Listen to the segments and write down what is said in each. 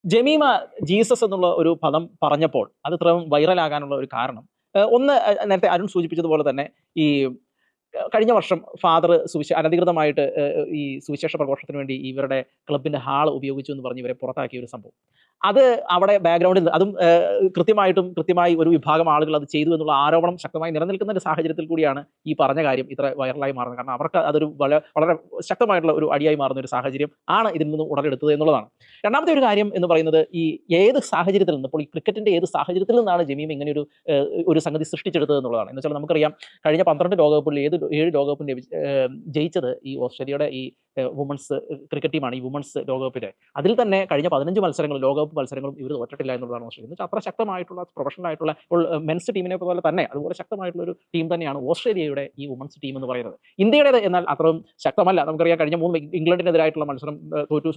Jemimah Jesus എന്നുള്ള ഒരു പദം പറഞ്ഞപ്പോൾ അത് ഇത്രയും വൈറലാകാനുള്ള ഒരു കാരണം ഒന്ന് നേരത്തെ അരുൺ സൂചിപ്പിച്ചതുപോലെ തന്നെ ഈ കഴിഞ്ഞ വർഷം ഫാദർ അനധികൃതമായിട്ട് ഈ സുവിശേഷ പ്രഘോഷണത്തിന് വേണ്ടി ഇവരുടെ ക്ലബിന്റെ ഹാൾ ഉപയോഗിച്ചു എന്ന് പറഞ്ഞ് ഇവരെ പുറത്താക്കിയ ഒരു സംഭവം. അത് അവിടെ ബാക്ക്ഗ്രൗണ്ടിൽ അതും കൃത്യമായി ഒരു വിഭാഗം ആളുകൾ അത് ചെയ്തു എന്നുള്ള ആരോപണം ശക്തമായി നിലനിൽക്കുന്ന ഒരു സാഹചര്യത്തിൽ കൂടിയാണ് ഈ പറഞ്ഞ കാര്യം ഇത്ര വൈറലായി മാറുന്നത്. കാരണം അവർക്ക് അതൊരു വളരെ ശക്തമായിട്ടുള്ള ഒരു അടിയായി മാറുന്ന ഒരു സാഹചര്യം ആണ് ഇതിൽ നിന്ന് ഉടലെടുത്തത് എന്നുള്ളതാണ്. രണ്ടാമത്തെ ഒരു കാര്യം എന്ന് പറയുന്നത് ഈ ഏത് സാഹചര്യത്തിൽ നിന്ന്, ഇപ്പോൾ ഈ ക്രിക്കറ്റിന്റെ ഏത് സാഹചര്യത്തിൽ നിന്നാണ് ജമീം ഇങ്ങനെ ഒരു സംഗതി സൃഷ്ടിച്ചെടുത്തത് എന്നുള്ളതാണ്. എന്ന് വെച്ചാൽ നമുക്കറിയാം, കഴിഞ്ഞ 12 ലോകകപ്പിൽ 7 ലോകകപ്പും ജയിച്ചത് ഈ ഓസ്ട്രേലിയയുടെ ഈ വുമൺസ് ക്രിക്കറ്റ് ടീമാണ്. ഈ വുമൺസ് ലോകകപ്പിലെ അതിൽ തന്നെ കഴിഞ്ഞ 15 മത്സരങ്ങൾ ലോകകപ്പ് മത്സരങ്ങളും ഇവർ തോറ്റിട്ടില്ല എന്നുള്ളതാണ് ഓസ്ട്രേലിയ. എന്ന് വെച്ചാൽ അത്ര ശക്തമായിട്ടുള്ള പ്രൊഫഷണൽ ആയിട്ടുള്ള മെൻസ് ടീമിനെ പോലെ തന്നെ അതുപോലെ ശക്തമായിട്ടുള്ള ഒരു ടീം തന്നെയാണ് ഓസ്ട്രേലിയയുടെ ഈ വുമൺസ് ടീം എന്ന് പറയുന്നത്. ഇന്ത്യയുടേത് എന്നാൽ അത്രയും ശക്തമല്ല. നമുക്കറിയാം, കഴിഞ്ഞ 3 ഇംഗ്ലണ്ടിനെതിരായിട്ടുള്ള മത്സരം തോറ്റു,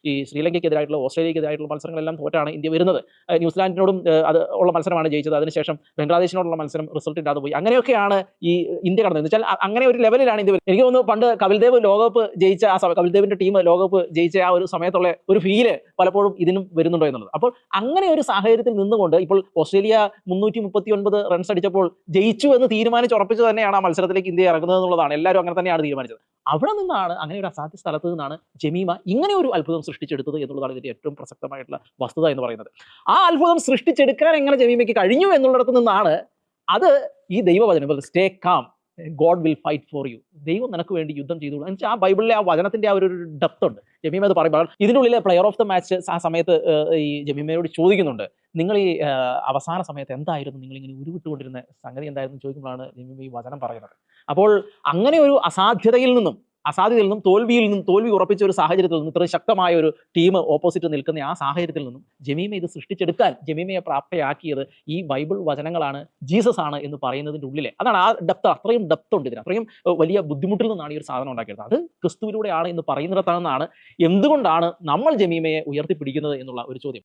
ഈ ശ്രീലങ്കയ്ക്കെതിരായിട്ടുള്ള ഓസ്ട്രേലിയക്കെതിരായിട്ടുള്ള മത്സരങ്ങളെല്ലാം തോറ്റാണ് ഇന്ത്യ വരുന്നത്. ന്യൂസിലാൻഡിനോടും അത് ഉള്ള മത്സരമാണ് ജയിച്ചത്. അതിനുശേഷം ബംഗ്ലാദേശിനോടുള്ള മത്സരം റിസൾട്ട് ഇല്ലാതെ പോയി. അങ്ങനെയൊക്കെയാണ് ഈ ഇന്ത്യ കടന്നത്. വെച്ചാൽ അങ്ങനെ ഒരു ലെവലിലാണ് ഇന്ത്യ. എനിക്ക് തോന്നുന്നു പണ്ട് കപിൽദേവ് ലോകകപ്പ് ജയിച്ച കപിൽദേവിന്റെ ടീം ലോകകപ്പ് ജയിച്ച ആ ഒരു സമയത്തുള്ള ഒരു ഫീല് പലപ്പോഴും ഇതിനും വരുന്നുണ്ടോ എന്നുള്ളത്. അപ്പോൾ അങ്ങനെ ഒരു സാഹചര്യത്തിൽ നിന്നുകൊണ്ട് ഇപ്പോൾ ഓസ്ട്രേലിയ 339 റൺസ് അടിച്ചപ്പോൾ ജയിച്ചു എന്ന് തീരുമാനിച്ചുറപ്പിച്ചു തന്നെയാണ് ആ മത്സരത്തിലേക്ക് ഇന്ത്യ ഇറങ്ങുന്നത് എന്നുള്ളതാണ്. എല്ലാവരും അങ്ങനെ തന്നെയാണ് തീരുമാനിച്ചത്. അവിടെ നിന്നാണ്, അങ്ങനെ ഒരു അസാധ്യ സ്ഥലത്ത് നിന്നാണ് ജമീമ ഇങ്ങനെ ഒരു അത്ഭുതം സൃഷ്ടിച്ചെടുത്തത് എന്നുള്ളതാണ് ഇതിന്റെ ഏറ്റവും പ്രസക്തമായിട്ടുള്ള വസ്തുത എന്ന് പറയുന്നത്. ആ അത്ഭുതം സൃഷ്ടിച്ചെടുക്കാൻ എങ്ങനെ ജമീമയ്ക്ക് കഴിഞ്ഞു എന്നുള്ളിടത്ത് നിന്നാണ് അത് ഈ ദൈവവചനം stay calm, God will fight for you, ദൈവം നിനക്ക് വേണ്ടി യുദ്ധം ചെയ്തോളൂ എന്ന് വെച്ചാൽ ആ ബൈബിളിലെ ആ വചനത്തിന്റെ ആ ഒരു ഡെപ്ത് ഉണ്ട്. ജമീമ അത് പറയുമ്പോൾ ഇതിൻ്റെ ഉള്ളിലെ പ്ലെയർ ഓഫ് ദ മാച്ച് ആ സമയത്ത് ഈ ജമീമയോട് ചോദിക്കുന്നുണ്ട്, നിങ്ങൾ ഈ അവസാന സമയത്ത് എന്തായിരുന്നു നിങ്ങൾ ഇങ്ങനെ ഉരുവിട്ടുകൊണ്ടിരുന്ന സംഗതി എന്തായിരുന്നു ചോദിക്കുമ്പോഴാണ് ജമീമ ഈ വചനം പറയുന്നത്. അപ്പോൾ അങ്ങനെ ഒരു അസാധ്യതയിൽ നിന്നും തോൽവി ഉറപ്പിച്ച ഒരു സാഹചര്യത്തിൽ നിന്നും, ഇത്ര ശക്തമായ ഒരു ടീം ഓപ്പോസിറ്റ് നിൽക്കുന്ന ആ സാഹചര്യത്തിൽ നിന്നും ജമീമ ഇത് സൃഷ്ടിച്ചെടുക്കാൻ ജമീമയെ പ്രാപ്തയാക്കിയത് ഈ ബൈബിൾ വചനങ്ങളാണ്, ജീസസ് ആണ് എന്ന് പറയുന്നതിൻ്റെ ഉള്ളിലെ അതാണ് ആ ഡെപ്ത്. അത്രയും ഡെപ്ത് ഉണ്ട് ഇതിന്. അത്രയും വലിയ ബുദ്ധിമുട്ടിൽ നിന്നാണ് ഈ ഒരു സാധനം ഉണ്ടാക്കിയത്. അത് ക്രിസ്തുവിലൂടെയാണ് എന്ന് പറയുന്നിടത്താണെന്നാണ് എന്തുകൊണ്ടാണ് നമ്മൾ ജമീമയെ ഉയർത്തിപ്പിടിക്കുന്നത് എന്നുള്ള ഒരു ചോദ്യം.